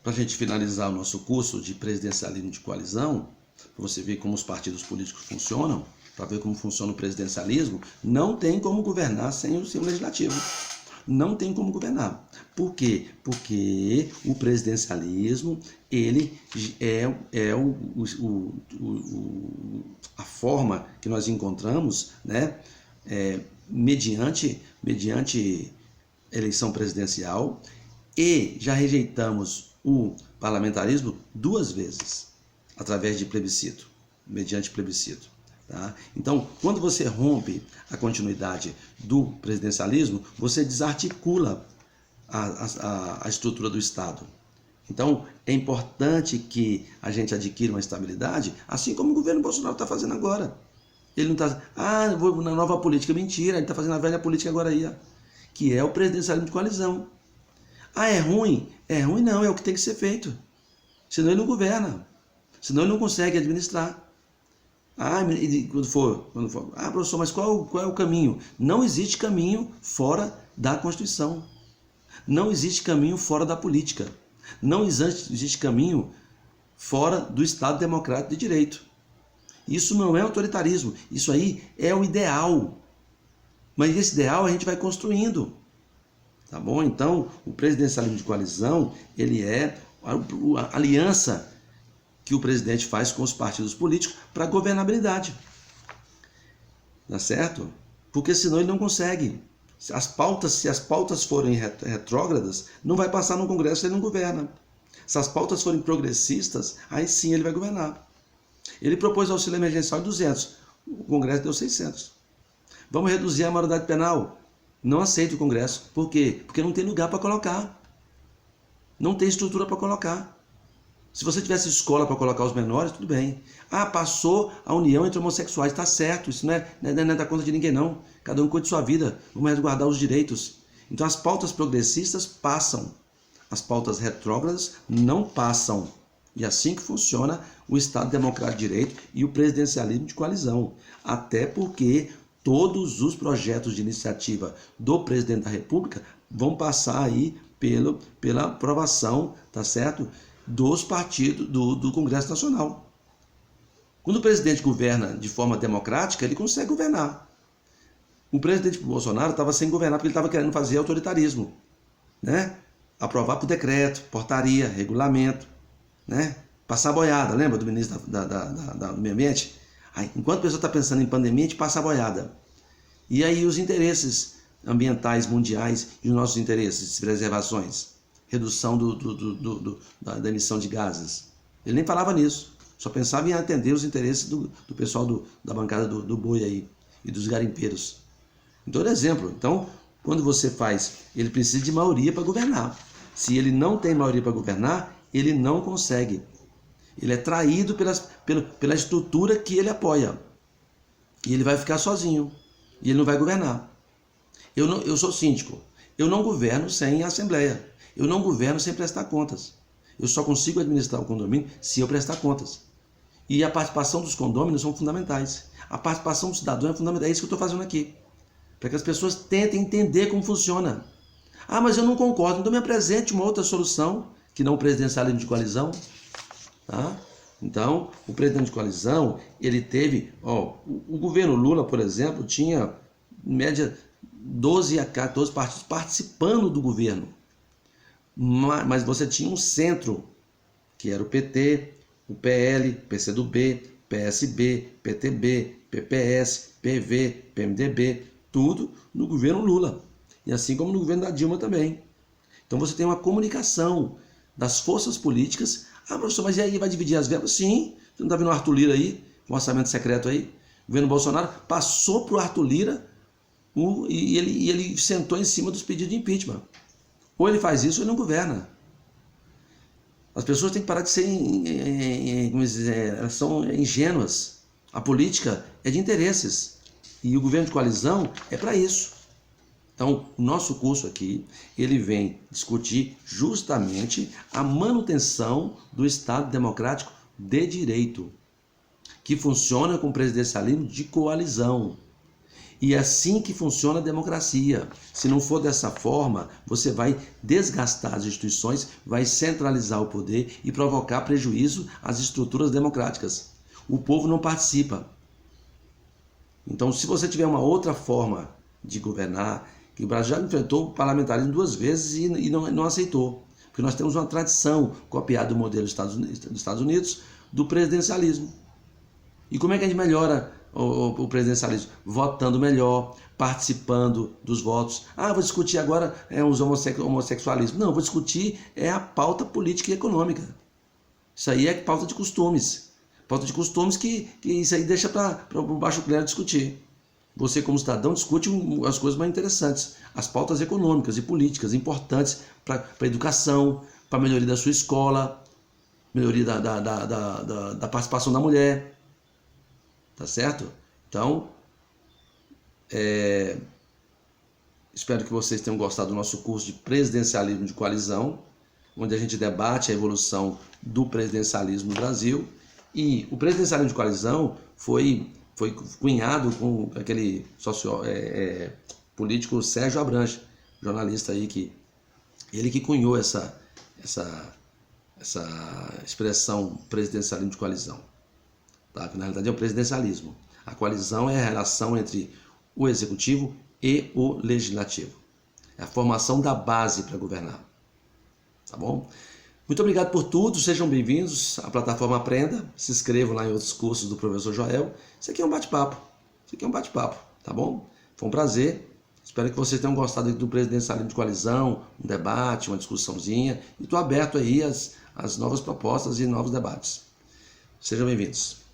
para a gente finalizar o nosso curso de presidencialismo de coalizão, para você ver como os partidos políticos funcionam, para ver como funciona o presidencialismo, não tem como governar sem o seu legislativo. Não tem como governar. Por quê? Porque o presidencialismo, ele a forma que nós encontramos, né, mediante eleição presidencial, e já rejeitamos o parlamentarismo 2 vezes, através de plebiscito, mediante plebiscito. Tá? Então, quando você rompe a continuidade do presidencialismo, você desarticula a estrutura do Estado. Então, é importante que a gente adquira uma estabilidade, assim como o governo Bolsonaro está fazendo agora. Ele não está, vou na nova política. Mentira, ele está fazendo a velha política agora aí, que é o presidencialismo de coalizão. É ruim? É ruim não, é o que tem que ser feito. Senão ele não governa. Senão ele não consegue administrar. Quando for, professor, mas qual é o caminho? Não existe caminho fora da Constituição. Não existe caminho fora da política. Não existe caminho fora do Estado Democrático de Direito. Isso não é autoritarismo. Isso aí é o ideal. Mas esse ideal a gente vai construindo. Tá bom? Então, o presidencialismo de coalizão, ele é a aliança que o presidente faz com os partidos políticos para a governabilidade. Tá certo? Porque senão ele não consegue. Se as pautas forem retrógradas, não vai passar no Congresso, ele não governa. Se as pautas forem progressistas, aí sim ele vai governar. Ele propôs auxílio emergencial de 200, o Congresso deu 600. Vamos reduzir a maioridade penal. Não aceita o Congresso. Por quê? Porque não tem lugar para colocar. Não tem estrutura para colocar. Se você tivesse escola para colocar os menores, tudo bem. Passou a união entre homossexuais, está certo. Isso não é da conta de ninguém, não. Cada um cuida de sua vida. Vamos resguardar os direitos. Então as pautas progressistas passam. As pautas retrógradas não passam. E assim que funciona o Estado Democrático de Direito e o presidencialismo de coalizão. Até porque todos os projetos de iniciativa do presidente da República vão passar aí pela aprovação, tá certo? Dos partidos do Congresso Nacional. Quando o presidente governa de forma democrática, ele consegue governar. O presidente Bolsonaro estava sem governar porque ele estava querendo fazer autoritarismo, né? Aprovar por decreto, portaria, regulamento, né? Passar boiada, lembra do ministro do Meio Ambiente? Enquanto a pessoa está pensando em pandemia, a gente passa a boiada. E aí os interesses ambientais mundiais e os nossos interesses de preservações, redução da emissão de gases. Ele nem falava nisso, só pensava em atender os interesses do pessoal da bancada do boi aí e dos garimpeiros. Então, por exemplo, quando você ele precisa de maioria para governar. Se ele não tem maioria para governar, ele não consegue. Ele é traído pela estrutura que ele apoia. E ele vai ficar sozinho. E ele não vai governar. Eu sou síndico. Eu não governo sem assembleia. Eu não governo sem prestar contas. Eu só consigo administrar o condomínio se eu prestar contas. E a participação dos condôminos são fundamentais. A participação do cidadão é fundamental. É isso que eu estou fazendo aqui. Para que as pessoas tentem entender como funciona. Mas eu não concordo. Então me apresente uma outra solução que não o presidencialismo de coalizão. Tá? Então, o presidente de coalizão, ele teve... o governo Lula, por exemplo, tinha, em média, 12 a 14 partidos participando do governo. Mas você tinha um centro, que era o PT, o PL, PCdoB, PSB, PTB, PPS, PV, PMDB, tudo no governo Lula. E assim como no governo da Dilma também. Então você tem uma comunicação das forças políticas. Professor, mas e aí vai dividir as verbas? Sim. Você não está vendo o Arthur Lira aí, com orçamento secreto aí? O governo Bolsonaro passou para o Arthur Lira e ele sentou em cima dos pedidos de impeachment. Ou ele faz isso ou ele não governa. As pessoas têm que parar de ser, elas são ingênuas. A política é de interesses. E o governo de coalizão é para isso. Então, o nosso curso aqui, ele vem discutir justamente a manutenção do Estado Democrático de Direito, que funciona com presidencialismo de coalizão. E é assim que funciona a democracia. Se não for dessa forma, você vai desgastar as instituições, vai centralizar o poder e provocar prejuízo às estruturas democráticas. O povo não participa. Então, se você tiver uma outra forma de governar, que o Brasil já enfrentou o parlamentarismo 2 vezes e não aceitou. Porque nós temos uma tradição copiada do modelo dos Estados Unidos do presidencialismo. E como é que a gente melhora o presidencialismo? Votando melhor, participando dos votos. Vou discutir agora os homossexualismo. Não, vou discutir a pauta política e econômica. Isso aí é pauta de costumes. Pauta de costumes que isso aí deixa para o baixo clero discutir. Você, como cidadão, discute as coisas mais interessantes. As pautas econômicas e políticas importantes para a educação, para a melhoria da sua escola, melhoria da participação da mulher. Tá certo? Então, espero que vocês tenham gostado do nosso curso de presidencialismo de coalizão, onde a gente debate a evolução do presidencialismo no Brasil. E o presidencialismo de coalizão foi cunhado com aquele político Sérgio Abranches, jornalista aí, ele que cunhou essa expressão presidencialismo de coalizão. Tá? Que na realidade é o presidencialismo. A coalizão é a relação entre o executivo e o legislativo. É a formação da base para governar. Tá bom? Muito obrigado por tudo, sejam bem-vindos à plataforma Aprenda, se inscrevam lá em outros cursos do professor Joel. Isso aqui é um bate-papo, tá bom? Foi um prazer, espero que vocês tenham gostado do presidencialismo de coalizão, um debate, uma discussãozinha, e estou aberto aí às novas propostas e novos debates. Sejam bem-vindos.